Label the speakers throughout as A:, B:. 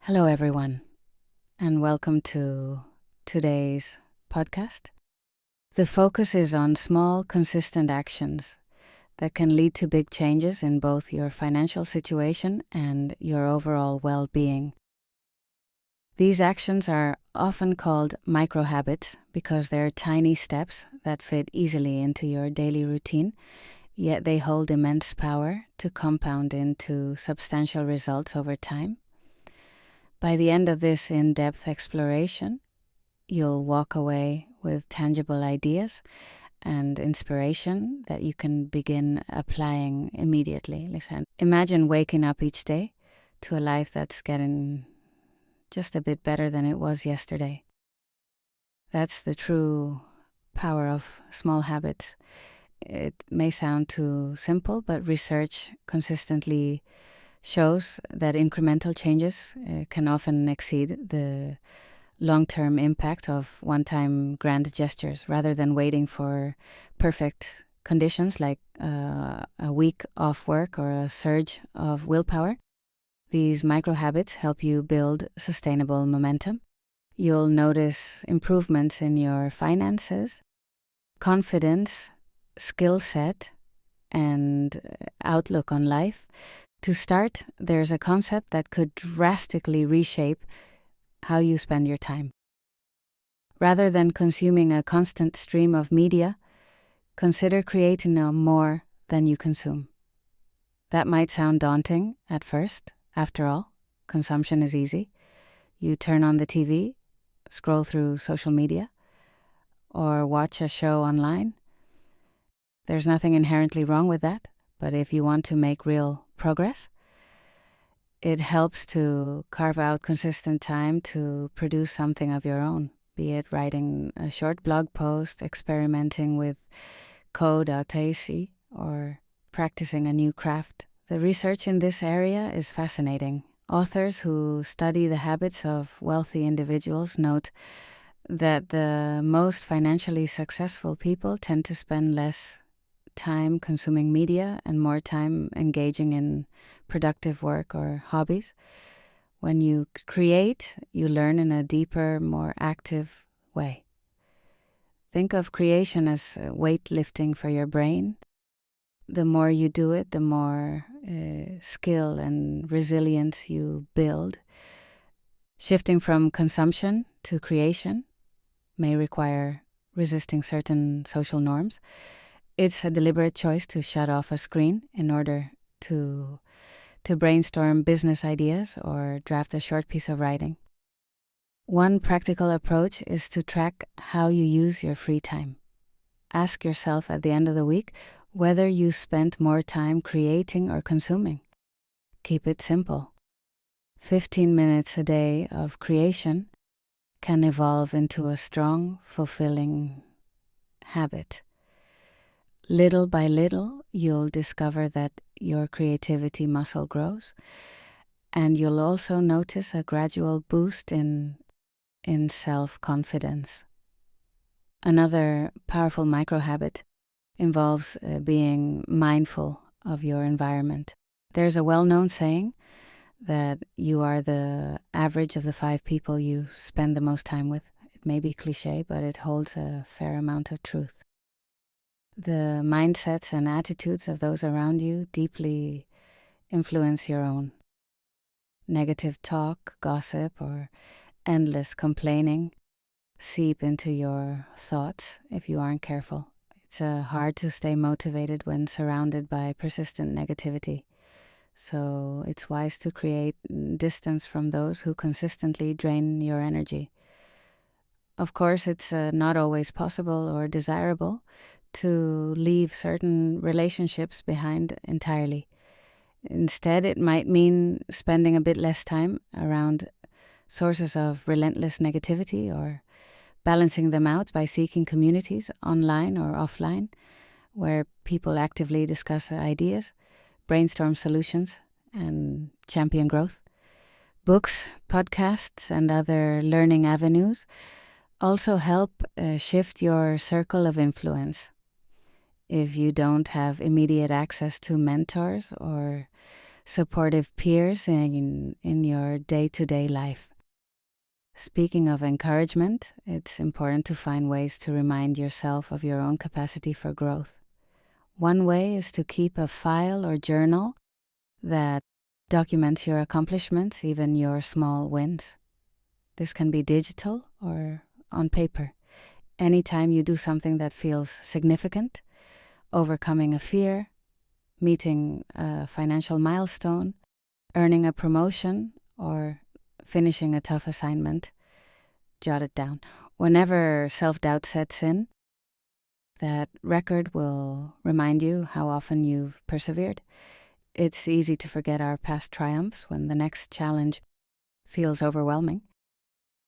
A: Hello, everyone, and welcome to today's podcast. The focus is on small, consistent actions that can lead to big changes in both your financial situation and your overall well-being. These actions are often called micro-habits because they're tiny steps that fit easily into your daily routine, yet they hold immense power to compound into substantial results over time. By the end of this in-depth exploration, you'll walk away with tangible ideas and inspiration that you can begin applying immediately. Listen, imagine waking up each day to a life that's getting just a bit better than it was yesterday. That's the true power of small habits. It may sound too simple, but research consistently shows that incremental changes can often exceed the long-term impact of one-time grand gestures rather than waiting for perfect conditions like a week off work or a surge of willpower. These micro habits help you build sustainable momentum. You'll notice improvements in your finances, confidence, skill set, and outlook on life. To start, there's a concept that could drastically reshape how you spend your time. Rather than consuming a constant stream of media, consider creating more than you consume. That might sound daunting at first. After all, consumption is easy. You turn on the TV, scroll through social media, or watch a show online. There's nothing inherently wrong with that, but if you want to make real progress, it helps to carve out consistent time to produce something of your own, be it writing a short blog post, experimenting with code.ac, or practicing a new craft. The research in this area is fascinating. Authors who study the habits of wealthy individuals note that the most financially successful people tend to spend less time consuming media and more time engaging in productive work or hobbies. When you create, you learn in a deeper, more active way. Think of creation as weightlifting for your brain. The more you do it, the more skill and resilience you build. Shifting from consumption to creation may require resisting certain social norms. It's a deliberate choice to shut off a screen in order to brainstorm business ideas or draft a short piece of writing. One practical approach is to track how you use your free time. Ask yourself at the end of the week whether you spent more time creating or consuming. Keep it simple. 15 minutes a day of creation can evolve into a strong, fulfilling habit. Little by little, you'll discover that your creativity muscle grows, and you'll also notice a gradual boost in self-confidence. Another powerful micro-habit involves being mindful of your environment. There's a well-known saying that you are the average of the 5 people you spend the most time with. It may be cliché, but it holds a fair amount of truth. The mindsets and attitudes of those around you deeply influence your own. Negative talk, gossip, or endless complaining seep into your thoughts if you aren't careful. It's hard to stay motivated when surrounded by persistent negativity. So it's wise to create distance from those who consistently drain your energy. Of course, it's not always possible or desirable to leave certain relationships behind entirely. Instead, it might mean spending a bit less time around sources of relentless negativity or balancing them out by seeking communities online or offline where people actively discuss ideas, brainstorm solutions, and champion growth. Books, podcasts, and other learning avenues also help shift your circle of influence. If you don't have immediate access to mentors or supportive peers in your day-to-day life. Speaking of encouragement, it's important to find ways to remind yourself of your own capacity for growth. One way is to keep a file or journal that documents your accomplishments, even your small wins. This can be digital or on paper. Anytime you do something that feels significant, overcoming a fear, meeting a financial milestone, earning a promotion, or finishing a tough assignment, jot it down. Whenever self-doubt sets in, that record will remind you how often you've persevered. It's easy to forget our past triumphs when the next challenge feels overwhelming.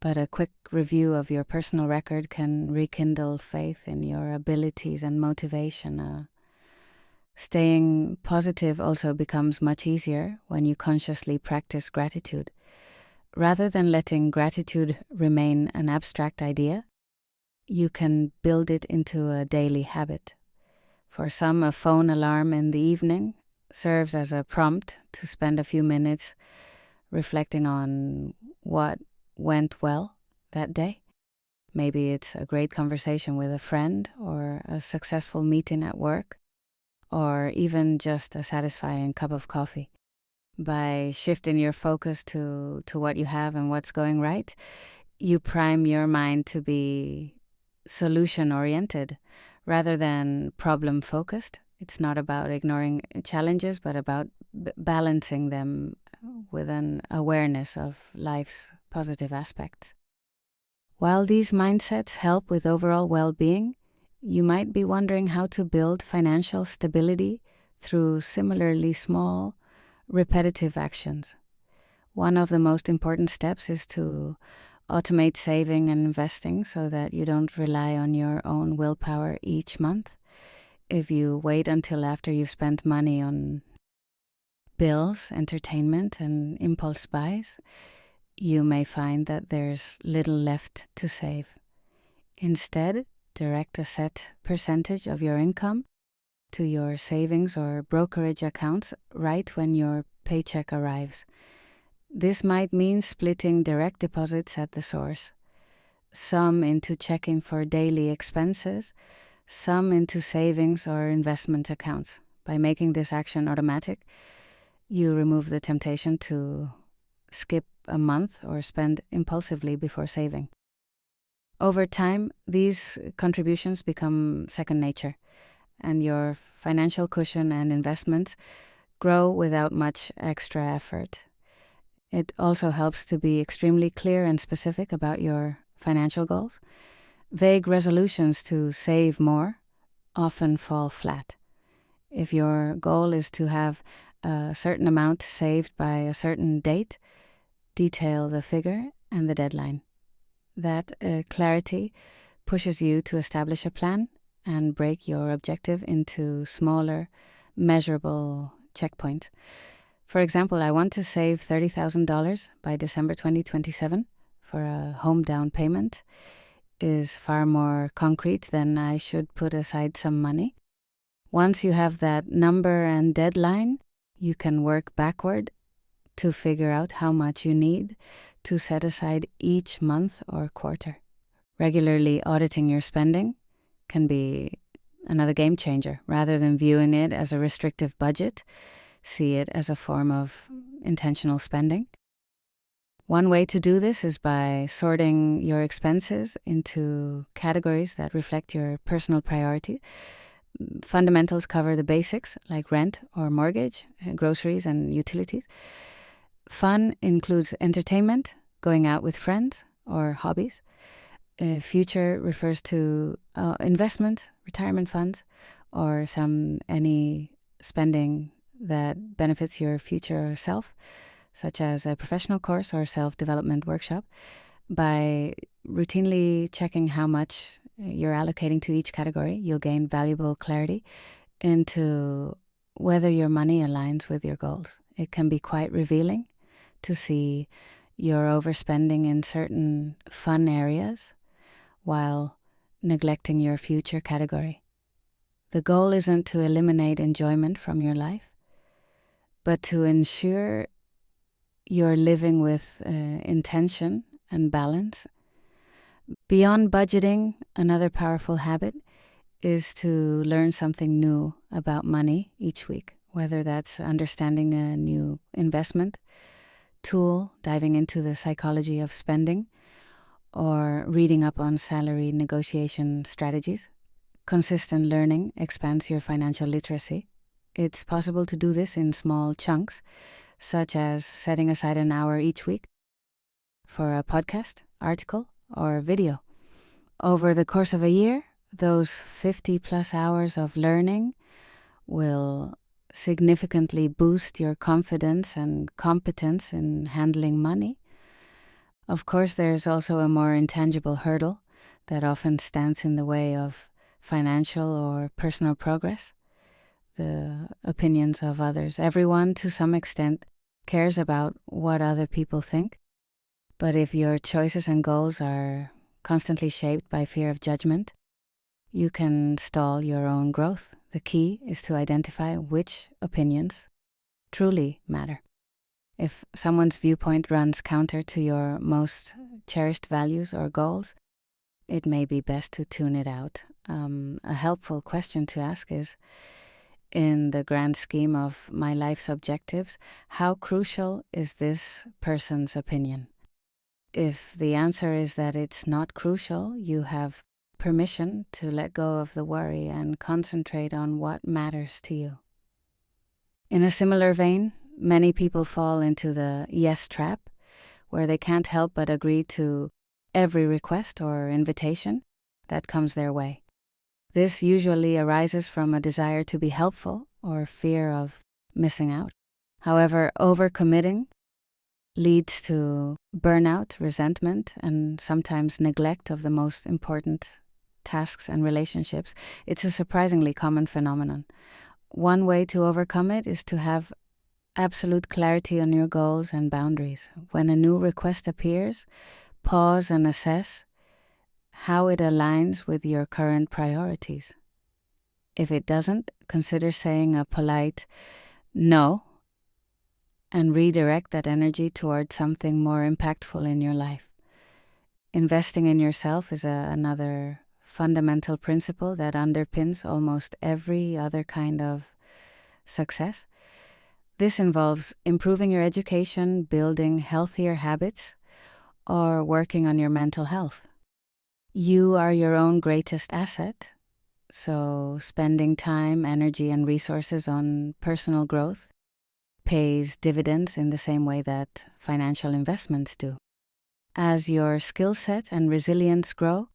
A: But a quick review of your personal record can rekindle faith in your abilities and motivation. Staying positive also becomes much easier when you consciously practice gratitude. Rather than letting gratitude remain an abstract idea, you can build it into a daily habit. For some, a phone alarm in the evening serves as a prompt to spend a few minutes reflecting on what went well that day. Maybe it's a great conversation with a friend, or a successful meeting at work, or even just a satisfying cup of coffee. By shifting your focus to what you have and what's going right, you prime your mind to be solution-oriented rather than problem-focused. It's not about ignoring challenges, but about balancing them with an awareness of life's positive aspects. While these mindsets help with overall well-being, you might be wondering how to build financial stability through similarly small, repetitive actions. One of the most important steps is to automate saving and investing so that you don't rely on your own willpower each month. If you wait until after you've spent money on bills, entertainment, and impulse buys, you may find that there's little left to save. Instead, direct a set percentage of your income to your savings or brokerage accounts right when your paycheck arrives. This might mean splitting direct deposits at the source, some into checking for daily expenses, some into savings or investment accounts. By making this action automatic, you remove the temptation to skip a month or spend impulsively before saving. Over time, these contributions become second nature, and your financial cushion and investments grow without much extra effort. It also helps to be extremely clear and specific about your financial goals. Vague resolutions to save more often fall flat. If your goal is to have a certain amount saved by a certain date, detail the figure and the deadline. That clarity pushes you to establish a plan and break your objective into smaller, measurable checkpoints. For example, I want to save $30,000 by December 2027 for a home down payment is far more concrete than I should put aside some money. Once you have that number and deadline, you can work backward to figure out how much you need to set aside each month or quarter. Regularly auditing your spending can be another game changer. Rather than viewing it as a restrictive budget, see it as a form of intentional spending. One way to do this is by sorting your expenses into categories that reflect your personal priority. Fundamentals cover the basics like rent or mortgage, groceries and utilities. Fun includes entertainment, going out with friends, or hobbies. Future refers to investment, retirement funds, or any spending that benefits your future self, such as a professional course or self-development workshop. By routinely checking how much you're allocating to each category, you'll gain valuable clarity into whether your money aligns with your goals. It can be quite revealing to see you're overspending in certain fun areas while neglecting your future category. The goal isn't to eliminate enjoyment from your life, but to ensure you're living with intention and balance. Beyond budgeting, another powerful habit is to learn something new about money each week, whether that's understanding a new investment tool, diving into the psychology of spending, or reading up on salary negotiation strategies. Consistent learning expands your financial literacy. It's possible to do this in small chunks, such as setting aside an hour each week for a podcast, article, or video. Over the course of a year, those 50 plus hours of learning will significantly boost your confidence and competence in handling money. Of course, there's also a more intangible hurdle that often stands in the way of financial or personal progress: the opinions of others. Everyone, to some extent, cares about what other people think. But if your choices and goals are constantly shaped by fear of judgment, you can stall your own growth. The key is to identify which opinions truly matter. If someone's viewpoint runs counter to your most cherished values or goals, it may be best to tune it out. A helpful question to ask is, in the grand scheme of my life's objectives, how crucial is this person's opinion? If the answer is that it's not crucial, you have permission to let go of the worry and concentrate on what matters to you. In a similar vein, many people fall into the yes trap, where they can't help but agree to every request or invitation that comes their way. This usually arises from a desire to be helpful or fear of missing out. However, overcommitting leads to burnout, resentment, and sometimes neglect of the most important tasks and relationships. It's a surprisingly common phenomenon. One way to overcome it is to have absolute clarity on your goals and boundaries. When a new request appears, pause and assess how it aligns with your current priorities. If it doesn't, consider saying a polite no and redirect that energy towards something more impactful in your life. Investing in yourself is another fundamental principle that underpins almost every other kind of success. This involves improving your education, building healthier habits, or working on your mental health. You are your own greatest asset, so spending time, energy, and resources on personal growth pays dividends in the same way that financial investments do. As your skill set and resilience grow,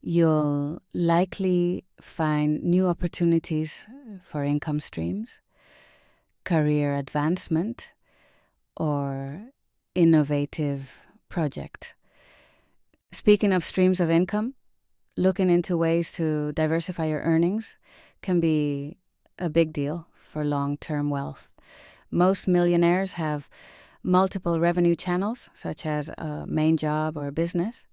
A: you'll likely find new opportunities for income streams, career advancement, or innovative projects. Speaking of streams of income, looking into ways to diversify your earnings can be a big deal for long-term wealth. Most millionaires have multiple revenue channels, such as a main job or business,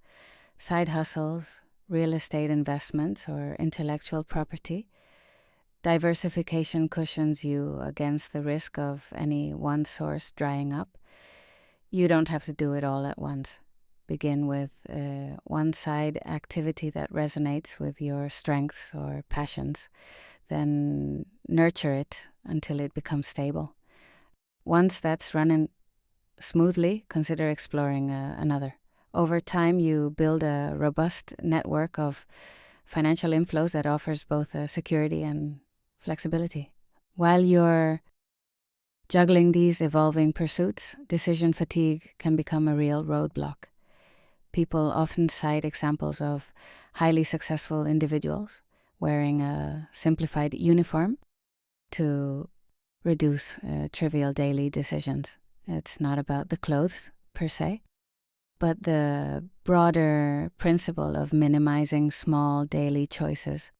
A: side hustles, real estate investments, or intellectual property. Diversification cushions you against the risk of any one source drying up. You don't have to do it all at once. Begin with one side activity that resonates with your strengths or passions, then nurture it until it becomes stable. Once that's running smoothly, consider exploring another. Over time, you build a robust network of financial inflows that offers both security and flexibility. While you're juggling these evolving pursuits, decision fatigue can become a real roadblock. People often cite examples of highly successful individuals wearing a simplified uniform to reduce trivial daily decisions. It's not about the clothes per se, but the broader principle of minimizing small daily choices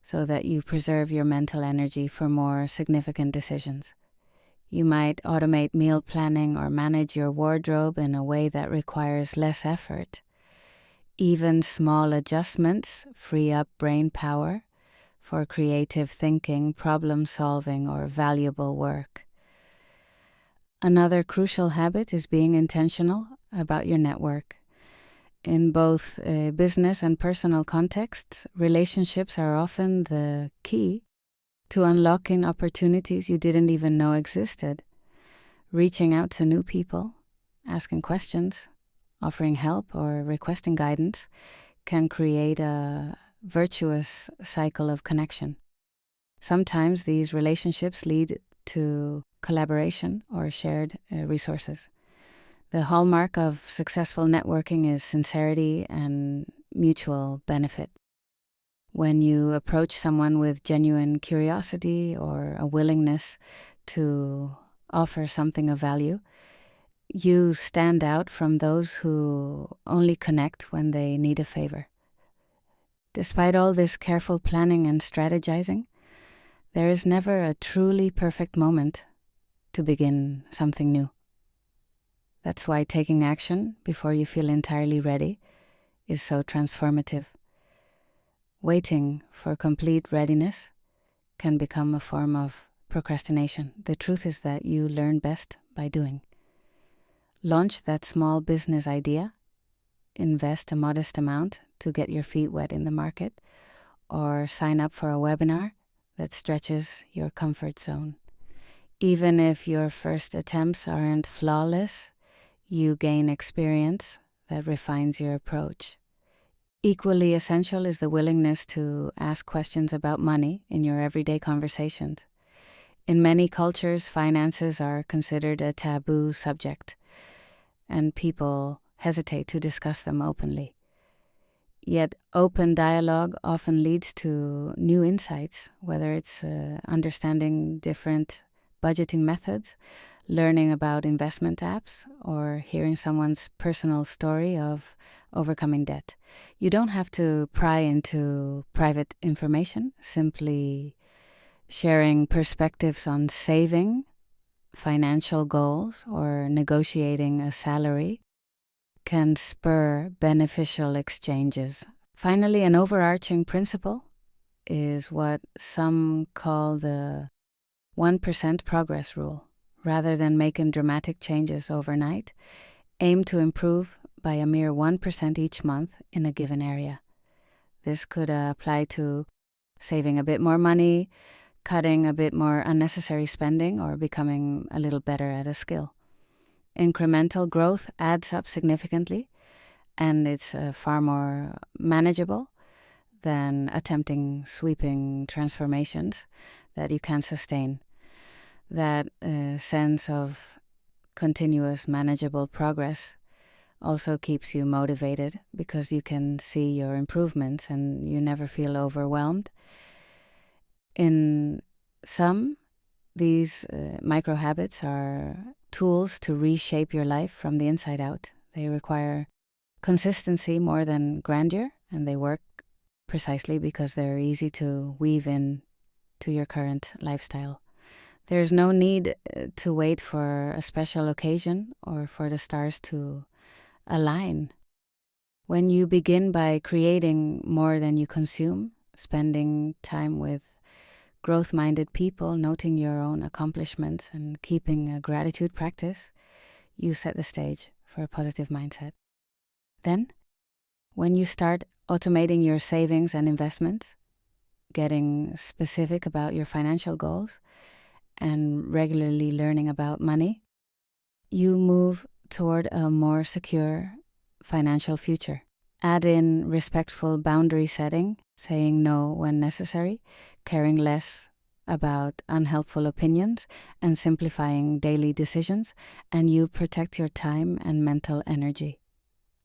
A: so that you preserve your mental energy for more significant decisions. You might automate meal planning or manage your wardrobe in a way that requires less effort. Even small adjustments free up brain power for creative thinking, problem solving, or valuable work. Another crucial habit is being intentional about your network. In both business and personal contexts, relationships are often the key to unlocking opportunities you didn't even know existed. Reaching out to new people, asking questions, offering help, or requesting guidance can create a virtuous cycle of connection. Sometimes these relationships lead to collaboration or shared resources. The hallmark of successful networking is sincerity and mutual benefit. When you approach someone with genuine curiosity or a willingness to offer something of value, you stand out from those who only connect when they need a favor. Despite all this careful planning and strategizing, there is never a truly perfect moment to begin something new. That's why taking action before you feel entirely ready is so transformative. Waiting for complete readiness can become a form of procrastination. The truth is that you learn best by doing. Launch that small business idea, invest a modest amount to get your feet wet in the market, or sign up for a webinar that stretches your comfort zone. Even if your first attempts aren't flawless, you gain experience that refines your approach. Equally essential is the willingness to ask questions about money in your everyday conversations. In many cultures, finances are considered a taboo subject, and people hesitate to discuss them openly. Yet open dialogue often leads to new insights, whether it's understanding different budgeting methods, learning about investment apps, or hearing someone's personal story of overcoming debt. You don't have to pry into private information. Simply sharing perspectives on saving, financial goals, or negotiating a salary can spur beneficial exchanges. Finally, an overarching principle is what some call the 1% progress rule. Rather than making dramatic changes overnight, aim to improve by a mere 1% each month in a given area. This could apply to saving a bit more money, cutting a bit more unnecessary spending, or becoming a little better at a skill. Incremental growth adds up significantly, and it's far more manageable than attempting sweeping transformations that you can't sustain. That sense of continuous manageable progress also keeps you motivated because you can see your improvements and you never feel overwhelmed. In sum, these micro habits are tools to reshape your life from the inside out. They require consistency more than grandeur, and they work precisely because they're easy to weave in to your current lifestyle. There's no need to wait for a special occasion or for the stars to align. When you begin by creating more than you consume, spending time with growth-minded people, noting your own accomplishments, and keeping a gratitude practice, you set the stage for a positive mindset. Then, when you start automating your savings and investments, getting specific about your financial goals, and regularly learning about money, you move toward a more secure financial future. Add in respectful boundary setting, saying no when necessary, caring less about unhelpful opinions, and simplifying daily decisions, and you protect your time and mental energy.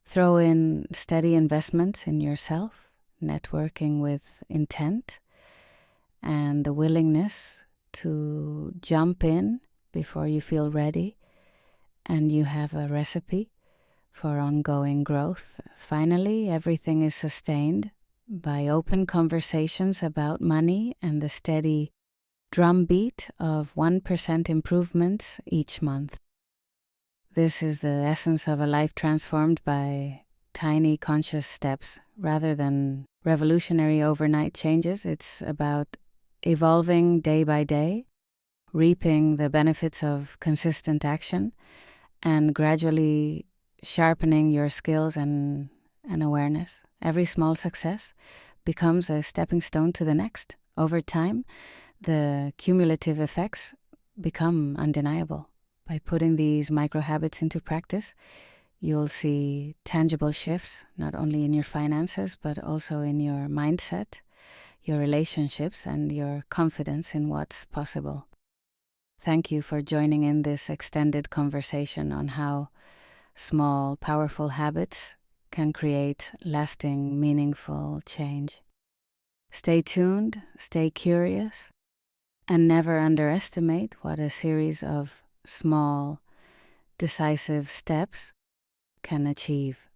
A: Throw in steady investments in yourself, networking with intent, and the willingness to jump in before you feel ready, and you have a recipe for ongoing growth. Finally, everything is sustained by open conversations about money and the steady drumbeat of 1% improvements each month. This is the essence of a life transformed by tiny conscious steps rather than revolutionary overnight changes. It's about evolving day by day, reaping the benefits of consistent action and gradually sharpening your skills and awareness. Every small success becomes a stepping stone to the next. Over time, the cumulative effects become undeniable. By putting these micro habits into practice, you'll see tangible shifts, not only in your finances, but also in your mindset, your relationships, and your confidence in what's possible. Thank you for joining in this extended conversation on how small, powerful habits can create lasting, meaningful change. Stay tuned, stay curious, and never underestimate what a series of small, decisive steps can achieve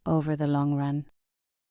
A: over the long run.